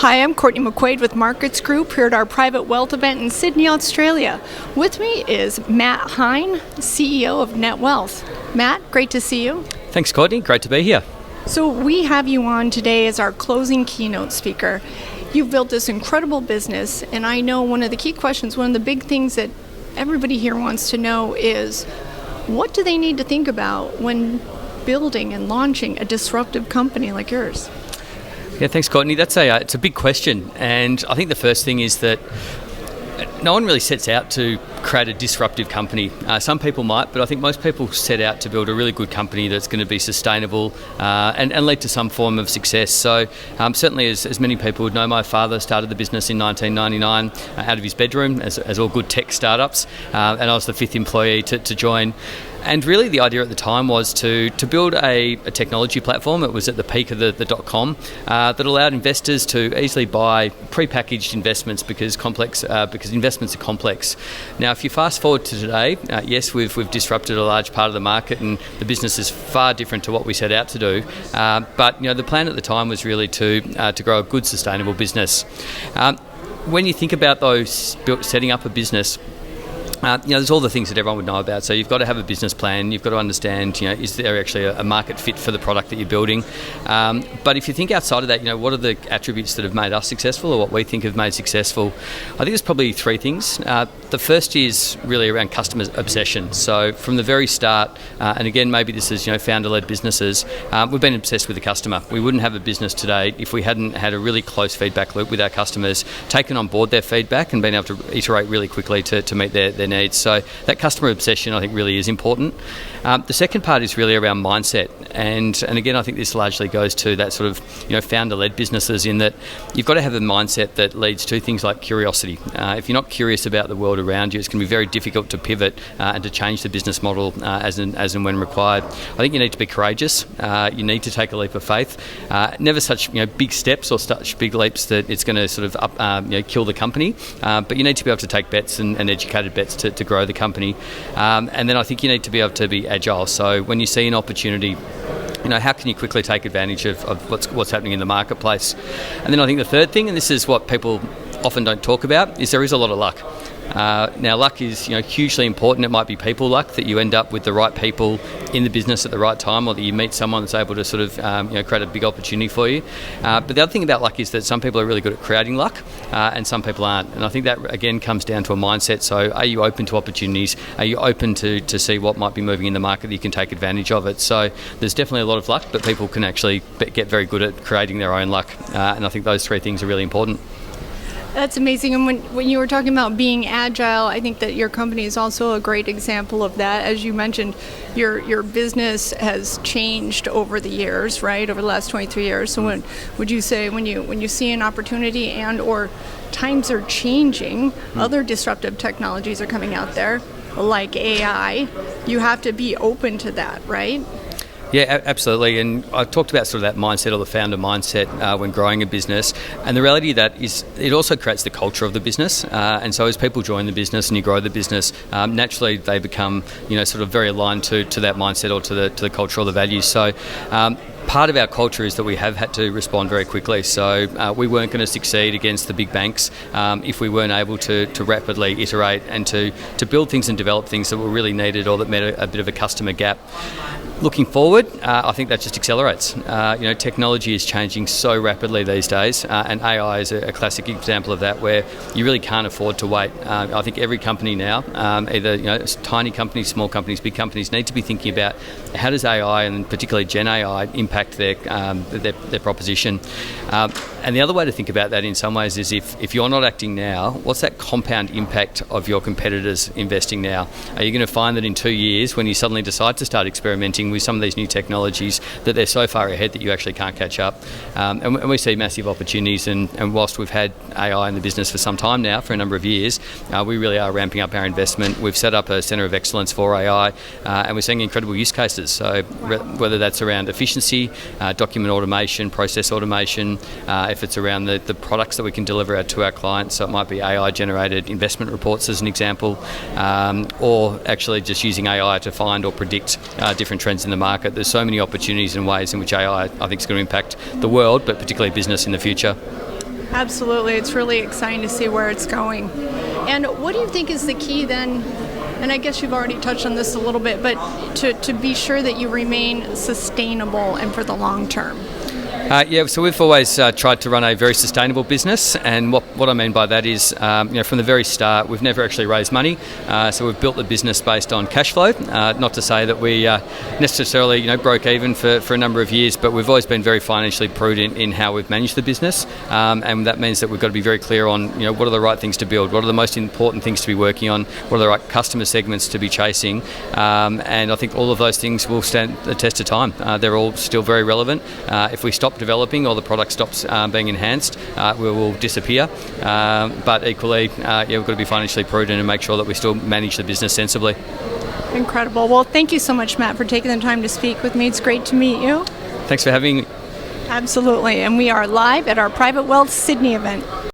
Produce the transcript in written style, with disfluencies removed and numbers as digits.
Hi, I'm Courtney McQuade with Markets Group here at our private wealth event in Sydney, Australia. With me is Matt Heine, CEO of Netwealth. Matt, great to see you. Thanks, Courtney. Great to be here. So we have you on today as our closing keynote speaker. You've built this incredible business, and I know one of the key questions, one of the big things that everybody here wants to know is, what do they need to think about when building and launching a disruptive company like yours? Yeah, thanks, Courtney. It's a big question, and I think the first thing is that no one really sets out to create a disruptive company. Some people might, but I think most people set out to build a really good company that's going to be sustainable and lead to some form of success. So certainly, as many people would know, my father started the business in 1999 out of his bedroom, as all good tech startups, and I was the fifth employee to join. And really the idea at the time was to build a technology platform. It was at the peak of the .com that allowed investors to easily buy prepackaged investments because investments are complex. Now, if you fast forward to today, yes, we've disrupted a large part of the market, and the business is far different to what we set out to do. But the plan at the time was really to grow a good, sustainable business. When you think about setting up a business, there's all the things that everyone would know about. So you've got to have a business plan. You've got to understand, is there actually a market fit for the product that you're building? But if you think outside of that, what are the attributes that have made us successful, or what we think have made successful? I think there's probably three things. The first is really around customer obsession. So from the very start, and again, maybe this is founder-led businesses, we've been obsessed with the customer. We wouldn't have a business today if we hadn't had a really close feedback loop with our customers, taken on board their feedback, and been able to iterate really quickly to meet their needs. So that customer obsession, I think, really is important. The second part is really around mindset, and again, I think this largely goes to that sort of founder-led businesses, in that you've got to have a mindset that leads to things like curiosity. If you're not curious about the world around you, it's going to be very difficult to pivot and to change the business model as and when required. I think you need to be courageous. You need to take a leap of faith. Never such big steps or such big leaps that it's going to sort of kill the company. But you need to be able to take bets and educated bets to grow the company. And then I think you need to be able to be agile. So when you see an opportunity, how can you quickly take advantage of what's happening in the marketplace? And then I think the third thing, and this is what people often don't talk about, is there is a lot of luck. Now, luck is hugely important. It might be people luck, that you end up with the right people in the business at the right time, or that you meet someone that's able to sort of create a big opportunity for you. But the other thing about luck is that some people are really good at creating luck, and some people aren't. And I think that again comes down to a mindset. So are you open to opportunities? Are you open to see what might be moving in the market that you can take advantage of it? So there's definitely a lot of luck, but people can actually get very good at creating their own luck. And I think those three things are really important. That's amazing. And when you were talking about being agile, I think that your company is also a great example of that. As you mentioned, your business has changed over the years, right? Over the last 23 years. So would you say when you see an opportunity and or times are changing, other disruptive technologies are coming out there, like AI, you have to be open to that, right? Yeah, absolutely. And I talked about sort of that mindset, or the founder mindset, when growing a business. And the reality of that is it also creates the culture of the business. And so as people join the business and you grow the business, naturally they become, sort of very aligned to that mindset, or to the culture or the values. So part of our culture is that we have had to respond very quickly. So we weren't going to succeed against the big banks if we weren't able to rapidly iterate and to build things and develop things that were really needed, or that met a bit of a customer gap. Looking forward, I think that just accelerates. Technology is changing so rapidly these days, and AI is a classic example of that, where you really can't afford to wait. I think every company now, either tiny companies, small companies, big companies, need to be thinking about how does AI, and particularly Gen AI, impact their proposition. And the other way to think about that in some ways is if you're not acting now, what's that compound impact of your competitors investing now? Are you going to find that in 2 years, when you suddenly decide to start experimenting with some of these new technologies, that they're so far ahead that you actually can't catch up? And we see massive opportunities, and whilst we've had AI in the business for some time now, for a number of years, we really are ramping up our investment. We've set up a centre of excellence for AI, and we're seeing incredible use cases. So whether that's around efficiency, document automation, process automation, if it's around the products that we can deliver to our clients, so it might be AI-generated investment reports as an example, or actually just using AI to find or predict different trends in the market. There's so many opportunities and ways in which AI, I think, is going to impact the world, but particularly business in the future. Absolutely. It's really exciting to see where it's going. And what do you think is the key then? And I guess you've already touched on this a little bit, but to be sure that you remain sustainable and for the long term. So we've always tried to run a very sustainable business, and what I mean by that is, from the very start, we've never actually raised money. So we've built the business based on cash flow. Not to say that we necessarily, broke even for a number of years, but we've always been very financially prudent in how we've managed the business, and that means that we've got to be very clear on, what are the right things to build, what are the most important things to be working on, what are the right customer segments to be chasing, and I think all of those things will stand the test of time. They're all still very relevant. If we stop developing or the product stops being enhanced, we will disappear. But equally, we've got to be financially prudent and make sure that we still manage the business sensibly. Incredible. Well, thank you so much, Matt, for taking the time to speak with me. It's great to meet you. Thanks for having me. Absolutely. And we are live at our Private Wealth Sydney event.